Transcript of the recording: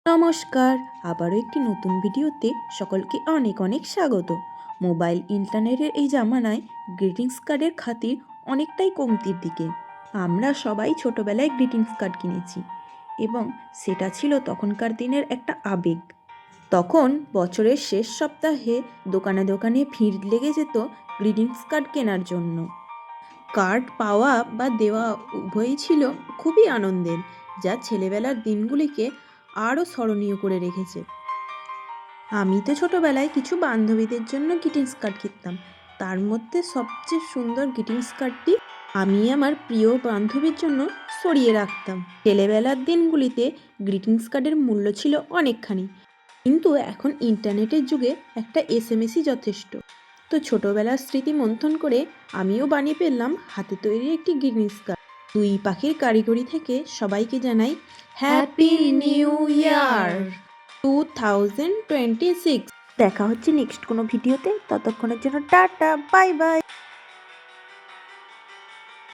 নমস্কার, আবারও একটি নতুন ভিডিওতে সকলকে অনেক অনেক স্বাগত। মোবাইল ইন্টারনেটের এই জামানায় গ্রিটিংস কার্ডের খাতির অনেকটাই কমতির দিকে। আমরা সবাই ছোটোবেলায় গ্রিটিংস কার্ড কিনেছি এবং সেটা ছিল তখনকার দিনের একটা আবেগ। তখন বছরের শেষ সপ্তাহে দোকানে দোকানে ভিড় লেগে যেত গ্রিটিংস কার্ড কেনার জন্য। কার্ড পাওয়া বা দেওয়া উভয়ই ছিল খুবই আনন্দের, যা ছেলেবেলার দিনগুলিকে আরও স্মরণীয় করে রেখেছে। আমি তো ছোটোবেলায় কিছু বান্ধবীদের জন্য গ্রিটিংস কার্ড কিনতাম। তার মধ্যে সবচেয়ে সুন্দর গ্রিটিংস কার্ডটি আমি আমার প্রিয় বান্ধবীর জন্য সরিয়ে রাখতাম। ছেলেবেলার দিনগুলিতে গ্রিটিংস কার্ডের মূল্য ছিল অনেকখানি, কিন্তু এখন ইন্টারনেটের যুগে একটা এসএমএসই যথেষ্ট। তো ছোটোবেলার স্মৃতি মন্থন করে আমিও বানিয়ে ফেললাম হাতে তৈরি একটি গ্রিটিংস কার্ড। দুই পাখির কারিগরি থেকে সবাইকে জানাই হ্যাপি নিউ ইয়ার 2026। দেখা হচ্ছে নেক্সট কোনো ভিডিওতে, ততক্ষণের জন্য টাটা, বাই বাই।